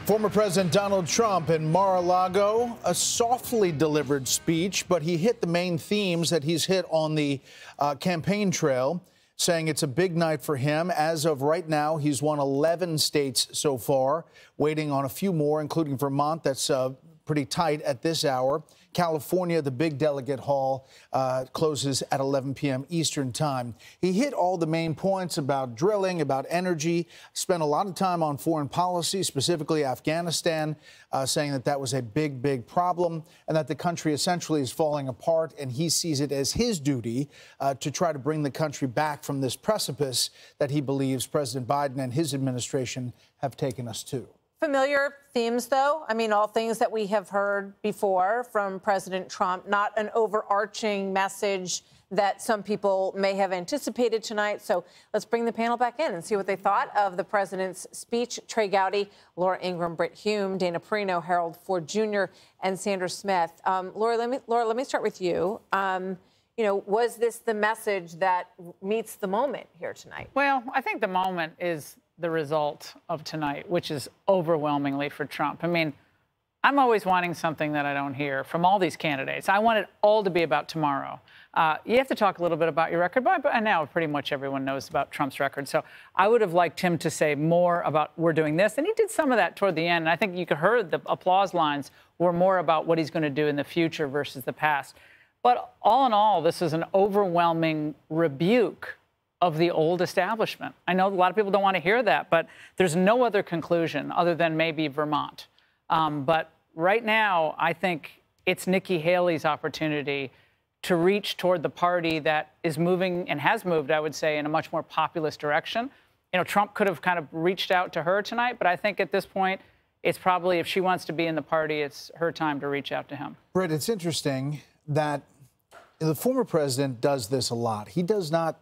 Former President Donald Trump in Mar-a-Lago, a softly delivered speech, but he hit the main themes that he's hit on the campaign trail, saying it's a big night for him. As of right now, he's won 11 states so far, waiting on a few more, including Vermont. That's pretty tight at this hour. California, the big delegate hall, closes at 11 p.m. Eastern time. He hit all the main points about drilling, about energy, spent a lot of time on foreign policy, specifically Afghanistan, saying that that was a big, big problem and that the country essentially is falling apart, and he sees it as his duty to try to bring the country back from this precipice that he believes President Biden and his administration have taken us to. Familiar themes, though. I mean, all things that we have heard before from President Trump, not an overarching message that some people may have anticipated tonight. So let's bring the panel back in and see what they thought of the president's speech. Trey Gowdy, Laura Ingraham, Britt Hume, Dana Perino, Harold Ford Jr., and Sandra Smith. Laura, let me start with you. Was this the message that meets the moment here tonight? Well, I think the moment is the result of tonight, which is overwhelmingly for Trump. I mean, I'm always wanting something that I don't hear from all these candidates. I want it all to be about tomorrow. You have to talk a little bit about your record, but now pretty much everyone knows about Trump's record. So I would have liked him to say more about we're doing this, and he did some of that toward the end. And I think you could heard the applause lines were more about what he's going to do in the future versus the past. But all in all, this is an overwhelming rebuke of the old establishment. I know a lot of people don't want to hear that, but there's no other conclusion other than maybe Vermont. But right now, I think it's Nikki Haley's opportunity to reach toward the party that is moving and has moved, I would say, in a much more populist direction. You know, Trump could have kind of reached out to her tonight, but I think at this point, it's probably, if she wants to be in the party, it's her time to reach out to him. Britt, it's interesting that the former president does this a lot. He does not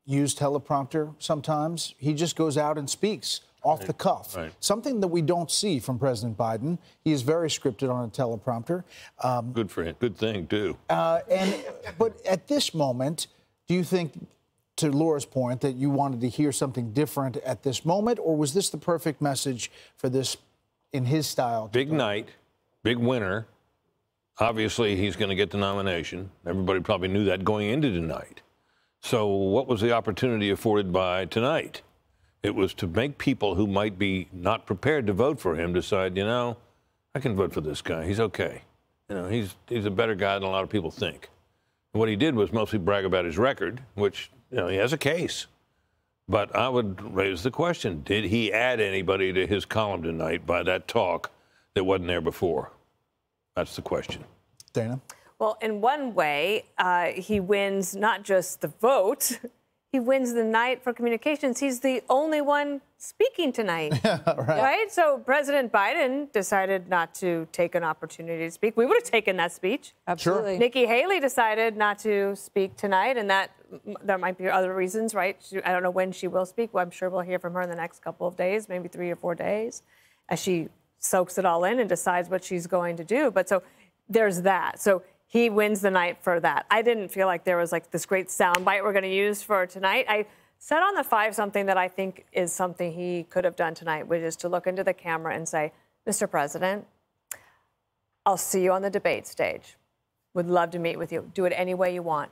use teleprompter sometimes. He just goes out and speaks off the cuff. Right. Something that we don't see from President Biden. He is very scripted on a teleprompter. Good for him. Good thing, too. But at this moment, do you think, to Laura's point, that you wanted to hear something different at this moment, or was this the perfect message for this, in his style? Big night, big winner. Obviously, he's going to get the nomination. Everybody probably knew that going into tonight. So what was the opportunity afforded by tonight? It was to make people who might be not prepared to vote for him decide, you know, I can vote for this guy. He's okay. You know, he's a better guy than a lot of people think. And what he did was mostly brag about his record, which, you know, he has a case. But I would raise the question, did he add anybody to his column tonight by that talk that wasn't there before? That's the question. Dana? Well, in one way, he wins not just the vote, he wins the night for communications. He's the only one speaking tonight, right? So President Biden decided not to take an opportunity to speak. We would have taken that speech. Absolutely. Sure. Nikki Haley decided not to speak tonight, and there might be other reasons, right? I don't know when she will speak. Well, I'm sure we'll hear from her in the next couple of days, maybe 3 or 4 days, as she soaks it all in and decides what she's going to do. But so there's that. So he wins the night for that. I didn't feel like there was like this great soundbite we're going to use for tonight. I said on the 5 something that I think is something he could have done tonight, which is to look into the camera and say, Mr. President, I'll see you on the debate stage. Would love to meet with you. Do it any way you want.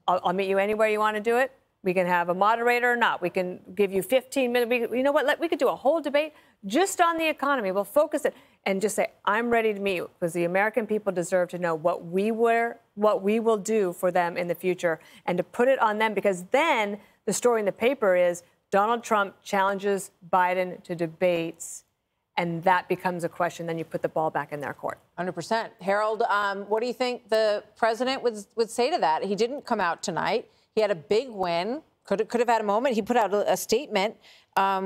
I'll meet you anywhere you want to do it. We can have a moderator or not. We can give you 15 minutes. You know what? We could do a whole debate just on the economy. We'll focus it and just say, I'm ready to meet you, because the American people deserve to know what we will do for them in the future, and to put it on them, because then the story in the paper is Donald Trump challenges Biden to debates, and that becomes a question. Then you put the ball back in their court. 100%. Harold, what do you think the president would say to that? He didn't come out tonight. He had a big win. Could have had a moment. He put out a statement,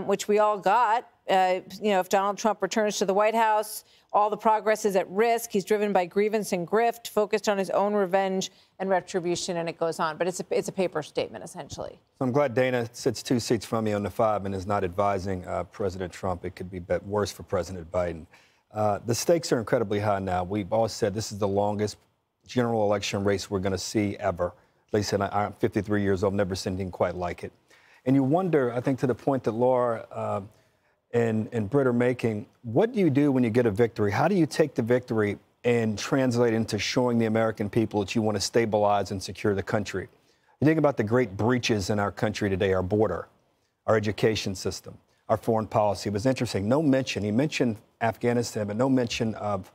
which we all got. If Donald Trump returns to the White House, all the progress is at risk. He's driven by grievance and grift, focused on his own revenge and retribution, and it goes on. But it's a paper statement, essentially. So I'm glad Dana sits 2 seats from me on the 5 and is not advising President Trump. It could be worse for President Biden. The stakes are incredibly high now. We've all said this is the longest general election race we're going to see ever. At least I'm 53 years old, never seen anything quite like it. And you wonder, I think, to the point that Laura and Brit are making. What do you do when you get a victory? How do you take the victory and translate into showing the American people that you want to stabilize and secure the country? You think about the great breaches in our country today, our border, our education system, our foreign policy. It was interesting. No mention. He mentioned Afghanistan, but no mention of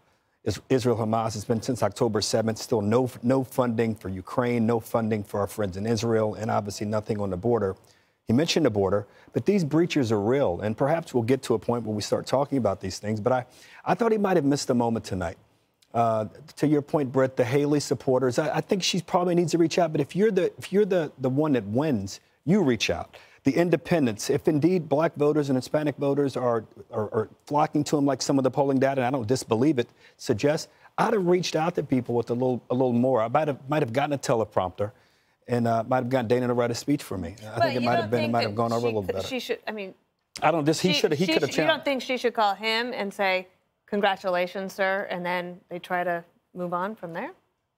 Israel-Hamas. It's been since October 7th. Still no funding for Ukraine, no funding for our friends in Israel, and obviously nothing on the border. He mentioned the border, but these breaches are real, and perhaps we'll get to a point where we start talking about these things. But I thought he might have missed a moment tonight. To your point, Bret, the Haley supporters, I think she probably needs to reach out. But if you're the one that wins, you reach out. The independents, if indeed black voters and Hispanic voters are flocking to him like some of the polling data, and I don't disbelieve it, suggests, I'd have reached out to people with a little more. I might have gotten a teleprompter, and might have gotten Dana to write a speech for me. I think it might have gone over a little better. She should. I mean, I don't. He could have. You don't think she should call him and say, "Congratulations, sir," and then they try to move on from there?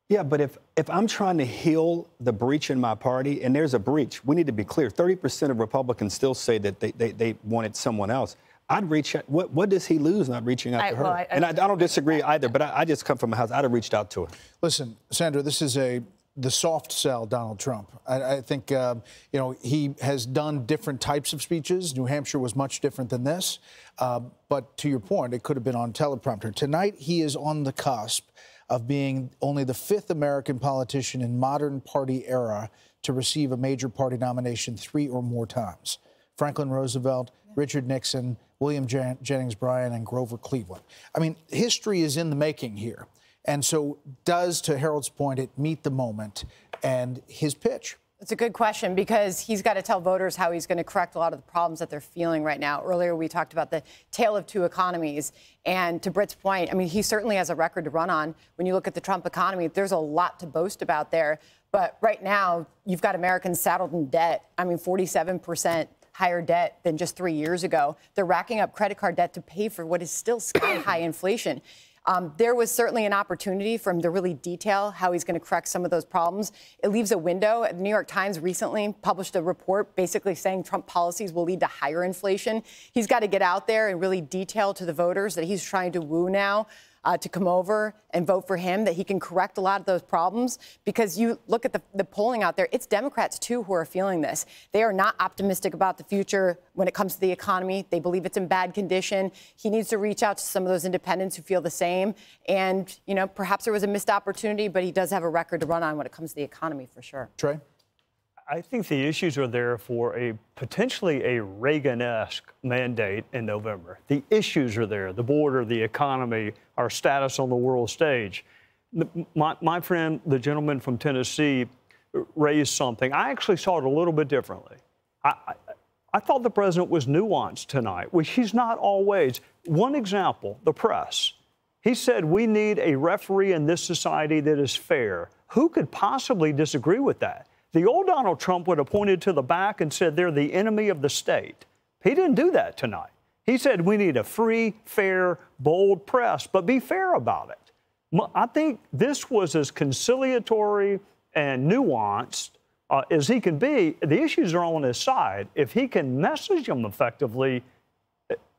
Yeah, but if I'm trying to heal the breach in my party, and there's a breach, we need to be clear. 30% of Republicans still say that they wanted someone else. I'd reach out. What does he lose not reaching out to her? I don't disagree either, but I just come from a house. I'd have reached out to her. Listen, Sandra, this is the soft sell Donald Trump. I think, he has done different types of speeches. New Hampshire was much different than this. But to your point, it could have been on teleprompter. Tonight, he is on the cusp of being only the 5th American politician in modern party era to receive a major party nomination 3 or more times. Franklin Roosevelt, Richard Nixon, William Jennings Bryan, and Grover Cleveland. I mean, history is in the making here. And so does, to Harold's point, it meet the moment and his pitch? It's a good question because he's got to tell voters how he's going to correct a lot of the problems that they're feeling right now. Earlier, we talked about the tale of two economies. And to Brit's point, I mean, he certainly has a record to run on. When you look at the Trump economy, there's a lot to boast about there. But right now, you've got Americans saddled in debt. I mean, 47% higher debt than just 3 years ago. They're racking up credit card debt to pay for what is still sky-high inflation. There was certainly an opportunity for him to really detail how he's going to correct some of those problems. It leaves a window. The New York Times recently published a report basically saying Trump policies will lead to higher inflation. He's got to get out there and really detail to the voters that he's trying to woo now to come over and vote for him, that he can correct a lot of those problems. Because you look at the polling out there, it's Democrats, too, who are feeling this. They are not optimistic about the future when it comes to the economy. They believe it's in bad condition. He needs to reach out to some of those independents who feel the same. And, perhaps there was a missed opportunity, but he does have a record to run on when it comes to the economy, for sure. Trey? I think the issues are there for potentially a Reagan-esque mandate in November. The issues are there, the border, the economy, our status on the world stage. My friend, the gentleman from Tennessee, raised something. I actually saw it a little bit differently. I thought the president was nuanced tonight, which he's not always. One example, the press. He said we need a referee in this society that is fair. Who could possibly disagree with that? The old Donald Trump would have pointed to the back and said they're the enemy of the state. He didn't do that tonight. He said we need a free, fair, bold press, but be fair about it. I think this was as conciliatory and nuanced as he can be. The issues are on his side. If he can message them effectively,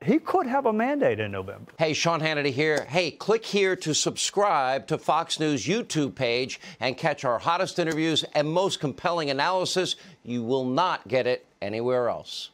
he could have a mandate in November. Hey, Sean Hannity here. Hey, click here to subscribe to Fox News YouTube page and catch our hottest interviews and most compelling analysis. You will not get it anywhere else.